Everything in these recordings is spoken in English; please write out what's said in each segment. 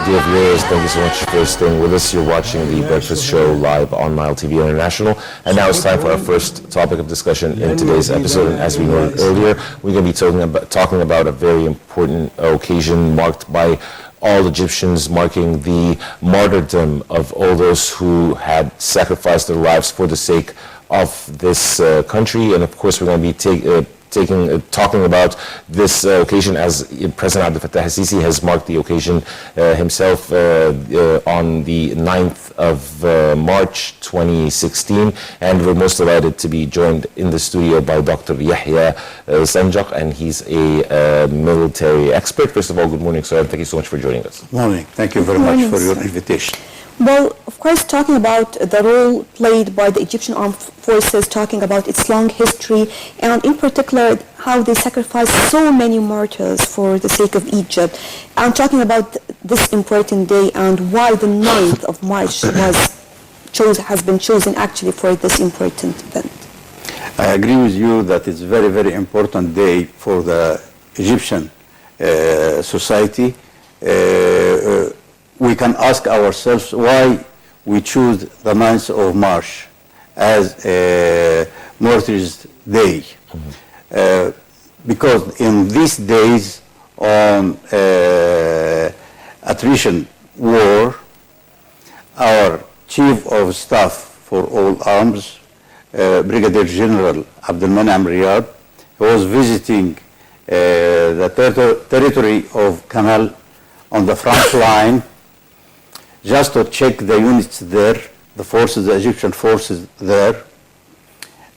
dear viewers, thank you so much for staying with us. You're watching The Breakfast Show live on Nile TV International. And now it's time for our first topic of discussion in today's episode. And as we noted earlier, we're going to be talking about a very important occasion marked by all Egyptians, marking the martyrdom of all those who had sacrificed their lives for the sake of this country. And of course, we're going to be talking about this occasion as President Abdel Fattah al-Sisi has marked the occasion himself on the 9th of March 2016, and we're most delighted to be joined in the studio by Dr. Yehya Sanjak, and he's a military expert. First of all, good morning, sir, and thank you so much for joining us. Good morning. Thank you very much for your invitation. Well, of course, talking about the role played by the Egyptian armed forces, talking about its long history, and in particular how they sacrificed so many martyrs for the sake of Egypt, and talking about this important day and why the 9th of March has been chosen actually for this important event. I agree with you that it's a very, very important day for the Egyptian society. We can ask ourselves why we choose the 9th of March as a Martyrs' Day. Because in these days on attrition war, our Chief of Staff for All Arms, Brigadier General Abdelmanam Riyad, was visiting the territory of Canal on the front line just to check the units there, the forces, the Egyptian forces there,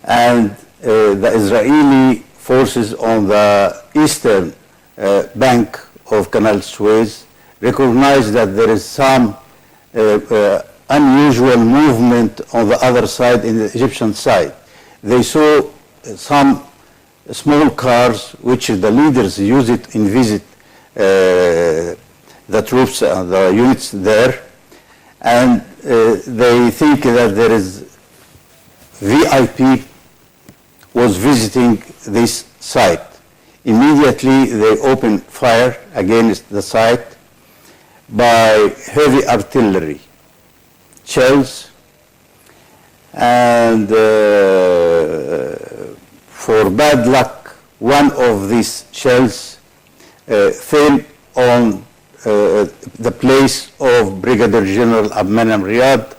and the Israeli forces on the eastern bank of Canal Suez recognized that there is some unusual movement on the other side, in the Egyptian side. They saw some small cars which the leaders use it in visit the troops, the units there, and they think that there is VIP was visiting this site. Immediately they opened fire against the site by heavy artillery shells, and for bad luck, one of these shells fell on the place of Brigadier General Abdelmanam Riyad,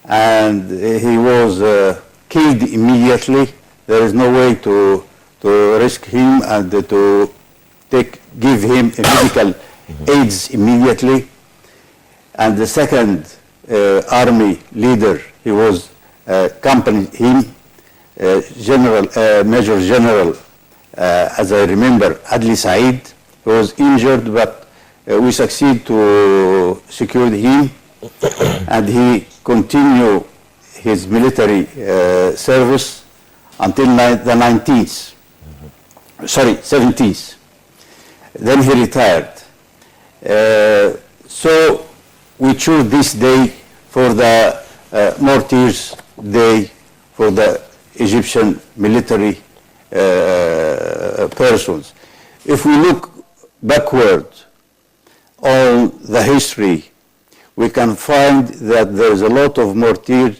and he was killed immediately. There is no way to rescue him and to give him medical aids immediately. And the second army leader, he was accompanied him, Major General, as I remember, Adli Said, who was injured, but we succeed to secure him, and he continued his military service until the 19th, 17th. Then he retired. So we choose this day for the Martyrs' Day for the Egyptian military persons. If we look backward on the history, we can find that there is a lot of martyrs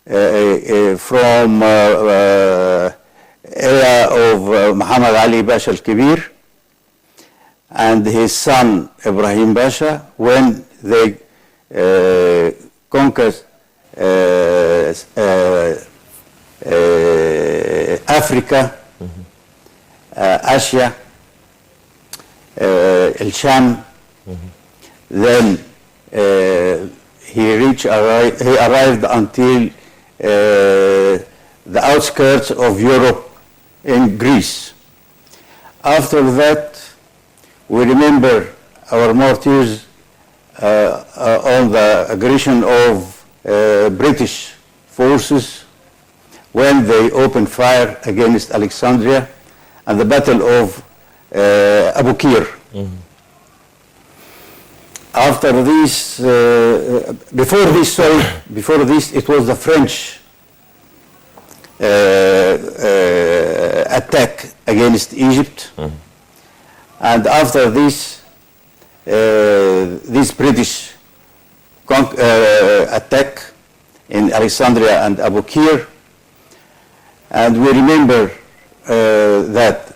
from era of Muhammad Ali Pasha al-Kabir and his son Ibrahim Pasha when they conquered Africa, Asia, El Sham. Then he arrived until the outskirts of Europe in Greece. After that, we remember our martyrs on the aggression of British forces when they opened fire against Alexandria and the Battle of Abu Qir. After this, before this, it was the French attack against Egypt, and after this, this British attack in Alexandria and Abu Qir. And we remember that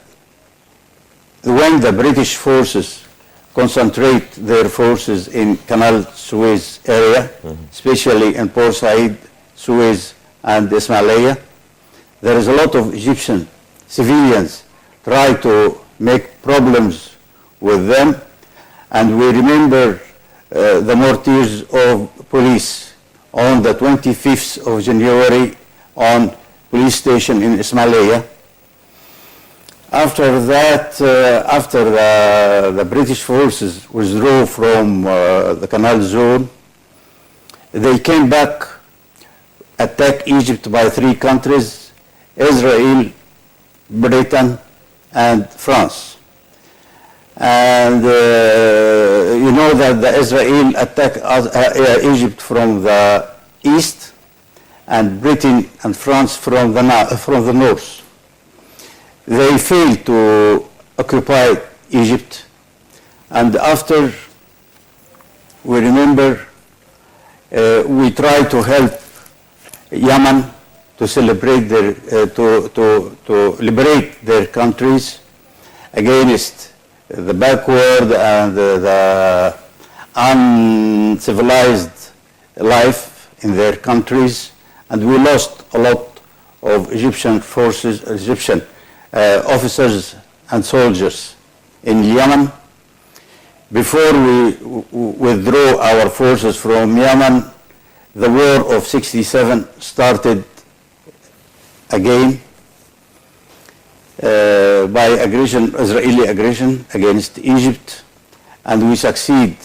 when the British forces concentrate their forces in Canal Suez area, especially in Port Said, Suez, and Ismailia, there is a lot of Egyptian civilians try to make problems with them. And we remember the mortars of police on the 25th of January on police station in Ismailia. After that, after the British forces withdrew from the canal zone, they came back, attacked Egypt by 3 countries, Israel, Britain, and France. And you know that the Israel attacked Egypt from the east, and Britain and France from the north. They failed to occupy Egypt, and after, we remember, we tried to help Yemen to celebrate their, to liberate their countries against the backward and the uncivilized life in their countries, and we lost a lot of Egyptian forces, Egyptian officers and soldiers in Yemen. Before we withdrew our forces from Yemen, the war of '67 started again by aggression, Israeli aggression against Egypt, and we succeed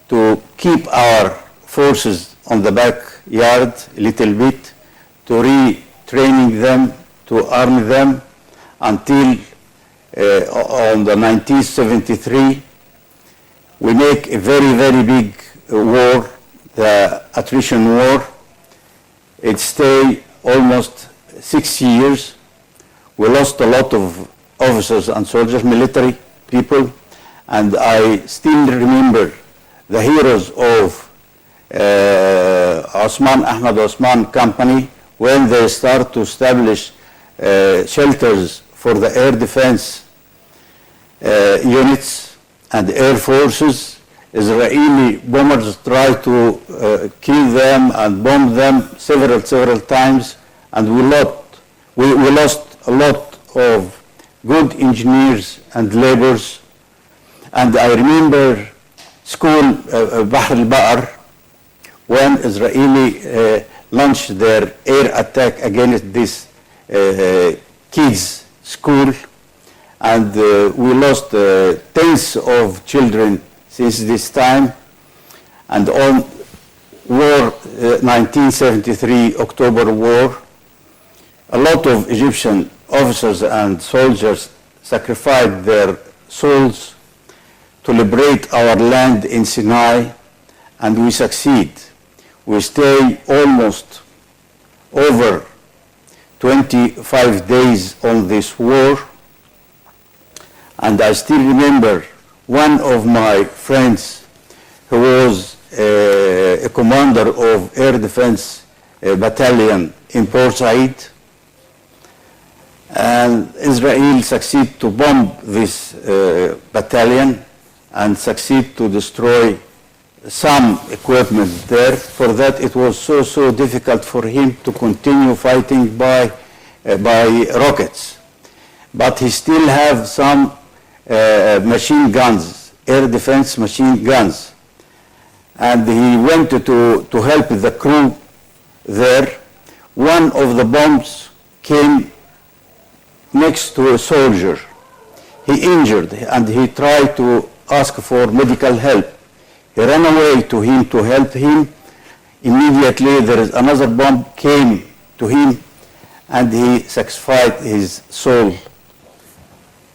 to keep our forces on the backyard a little bit, to retraining them, to arm them, until on the 1973, we make a very, very big war, the attrition war. It stayed almost 6 years. We lost a lot of officers and soldiers, military people, and I still remember the heroes of Ahmed Osman Company when they start to establish shelters for the air defense units and air forces. Israeli bombers try to kill them and bomb them several times, and we lost a lot of good engineers and laborers. And I remember school Bahr al-Baqar, when Israeli launched their air attack against this kids' school, and we lost tens of children since this time. And on war, 1973 October War, a lot of Egyptian officers and soldiers sacrificed their souls to liberate our land in Sinai, and we succeed. We stay almost over 25 days on this war, and I still remember one of my friends who was a commander of air defense battalion in Port Said, and Israel succeed to bomb this battalion and succeed to destroy some equipment there. For that, it was so difficult for him to continue fighting by rockets. But he still have some machine guns, air defense machine guns. And he went to help the crew there. One of the bombs came next to a soldier. He injured, and he tried to ask for medical help. He ran away to him to help him. Immediately there is another bomb came to him, and he sacrificed his soul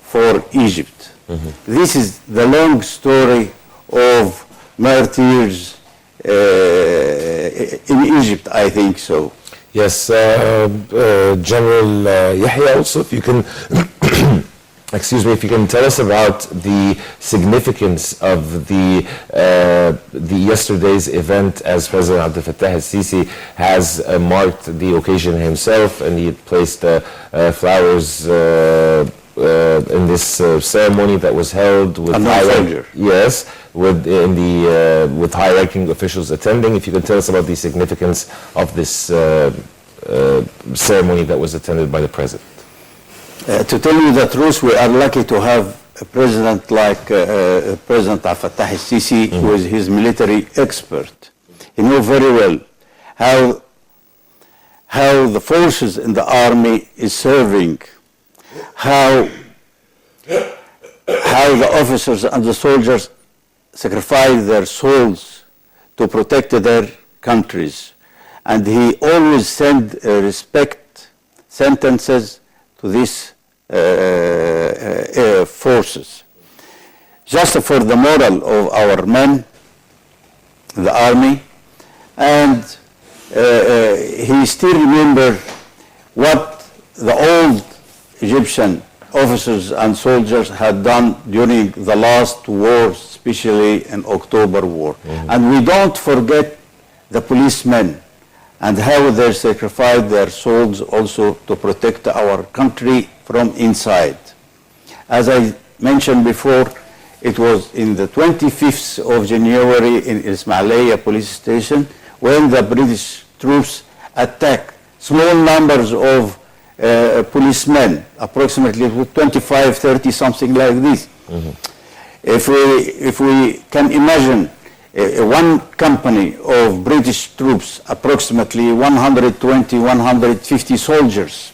for Egypt. Mm-hmm. This is the long story of martyrs in Egypt, I think so. Yes, General Yehya, also, if you can Excuse me, if you can tell us about the significance of the yesterday's event, as President Abdel Fattah al-Sisi has marked the occasion himself, and he placed flowers in this ceremony that was held with with high-ranking officials attending. If you could tell us about the significance of this ceremony that was attended by the President. To tell you the truth, we are lucky to have a president like President Abdel Fattah al-Sisi, who is his military expert. He knows very well how the forces in the army is serving, how the officers and the soldiers sacrifice their souls to protect their countries. And he always send respect sentences to these forces. Just for the moral of our men, the army, and he still remember what the old Egyptian officers and soldiers had done during the last wars, especially in October War. And we don't forget the policemen and how they sacrificed their souls also to protect our country from inside. As I mentioned before, it was in the 25th of January in Ismailia police station when the British troops attacked small numbers of policemen, approximately 25, 30, something like this. If we can imagine one company of British troops, approximately 120, 150 soldiers,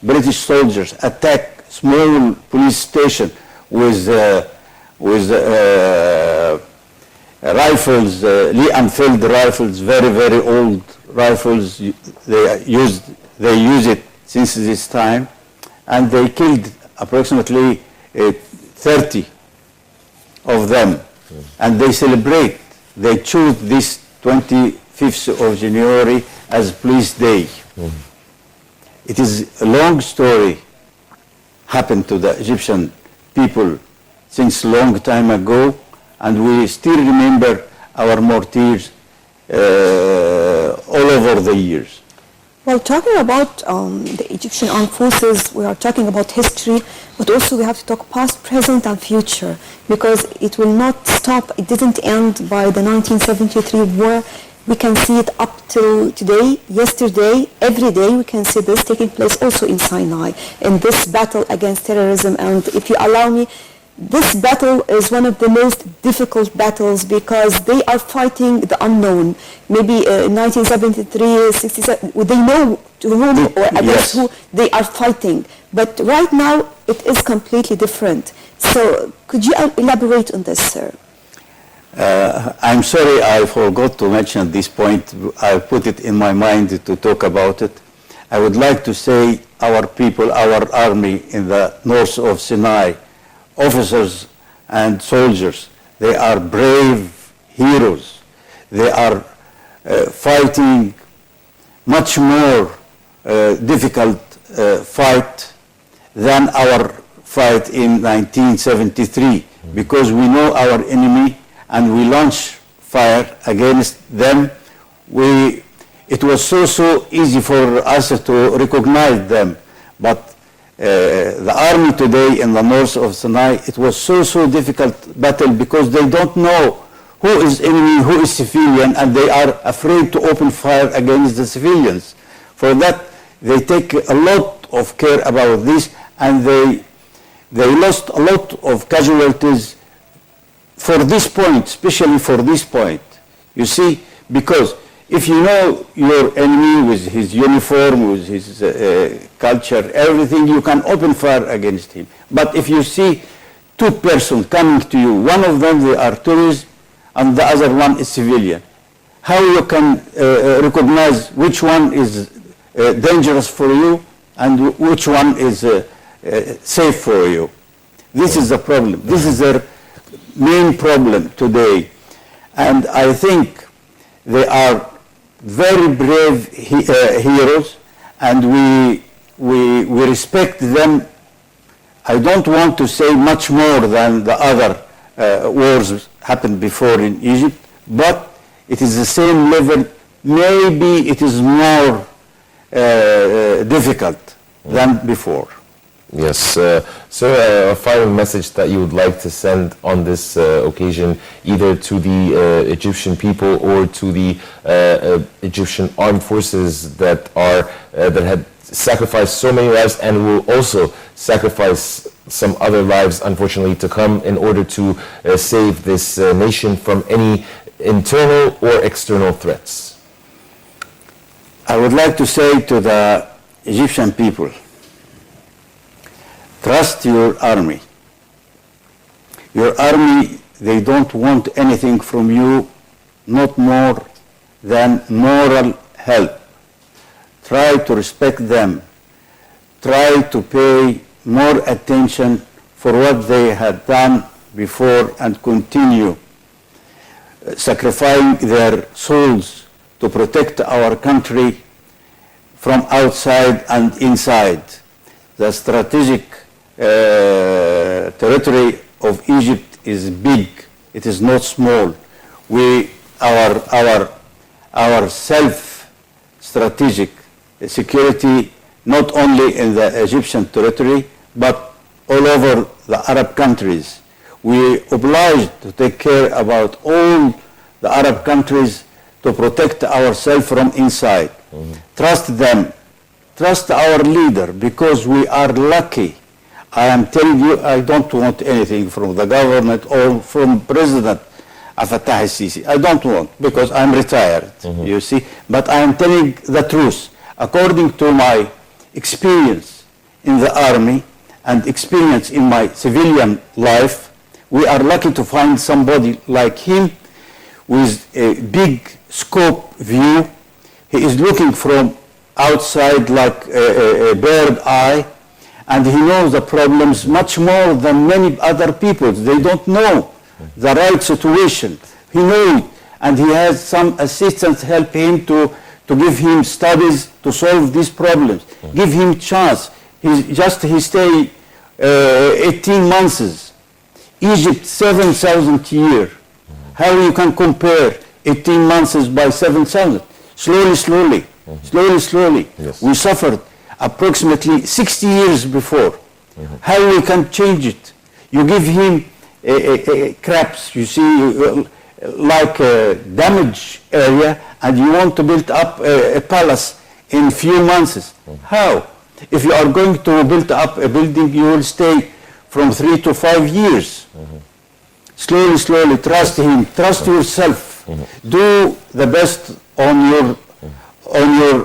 British soldiers, attack small police station with rifles, Lee-Enfield rifles, very, very old rifles. They use it since this time, and they killed approximately 30 of them, and they celebrate. They choose this 25th of January as Police Day. It is a long story, happened to the Egyptian people since a long time ago, and we still remember our martyrs all over the years. Well, talking about the Egyptian armed forces, we are talking about history, but also we have to talk past, present, and future, because it will not stop. It didn't end by the 1973 war. We can see it up till today, yesterday, every day we can see this taking place also in Sinai, in this battle against terrorism. And if you allow me, this battle is one of the most difficult battles because they are fighting the unknown. Maybe in 1973, 67, they know to whom or against who they are fighting. But right now, it is completely different. So could you elaborate on this, sir? I'm sorry I forgot to mention this point. I put it in my mind to talk about it. I would like to say our people, our army in the north of Sinai, officers and soldiers, they are brave heroes. They are fighting much more difficult fight than our fight in 1973, because we know our enemy and we launch fire against them. It was so easy for us to recognize them, but the army today in the north of Sinai, it was so difficult battle because they don't know who is enemy, who is civilian, and they are afraid to open fire against the civilians. For that, they take a lot of care about this, and they lost a lot of casualties for this point, especially for this point. You see, because if you know your enemy with his uniform, with his culture, everything, you can open fire against him. But if you see two persons coming to you, one of them they are tourists and the other one is civilian, how you can recognize which one is dangerous for you and which one is safe for you? This is the problem. This is their main problem today. And I think they are very brave heroes, and we respect them I don't want to say much more than the other wars happened before in Egypt, but it is the same level. Maybe it is more difficult than before. Yes. So a final message that you would like to send on this occasion, either to the Egyptian people or to the Egyptian armed forces that had sacrificed so many lives and will also sacrifice some other lives, unfortunately, to come in order to save this nation from any internal or external threats? I would like to say to the Egyptian people, trust your army. Your army, they don't want anything from you, not more than moral help. Try to respect them. Try to pay more attention for what they had done before and continue sacrificing their souls to protect our country from outside and inside. The strategic territory of Egypt is big. It is not small. Our self-strategic security, not only in the Egyptian territory, but all over the Arab countries. We obliged to take care about all the Arab countries to protect ourselves from inside. Mm-hmm. Trust them. Trust our leader, because we are lucky. I am telling you, I don't want anything from the government or from President Fattah al-Sisi. I don't want, because I'm retired, you see. But I am telling the truth. According to my experience in the army and experience in my civilian life, we are lucky to find somebody like him with a big scope view. He is looking from outside like a bird eye, and he knows the problems much more than many other people. They don't know the right situation. He knows, and he has some assistants help him to give him studies to solve these problems. Give him chance. He stay 18 months. Egypt 7,000 year. How you can compare 18 months by 7,000? Slowly. Yes. We suffered approximately 60 years before. How we can change it? You give him crabs, you see, like a damaged area, and you want to build up a palace in few months. How? If you are going to build up a building, you will stay from 3 to 5 years. Slowly, trust him, trust yourself. Do the best on your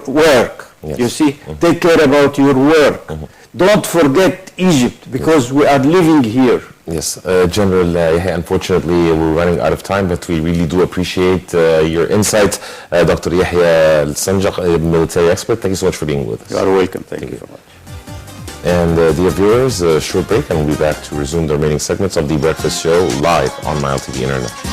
work. Yes. You see, take care about your work. Don't forget Egypt, because we are living here. Yes, General Yehya, unfortunately we're running out of time, but we really do appreciate your insight. Dr. Yehya Sanjak, a military expert, thank you so much for being with us. You are welcome. Thank you so much. And dear viewers, a short break, and we'll be back to resume the remaining segments of The Breakfast Show live on Nile TV International.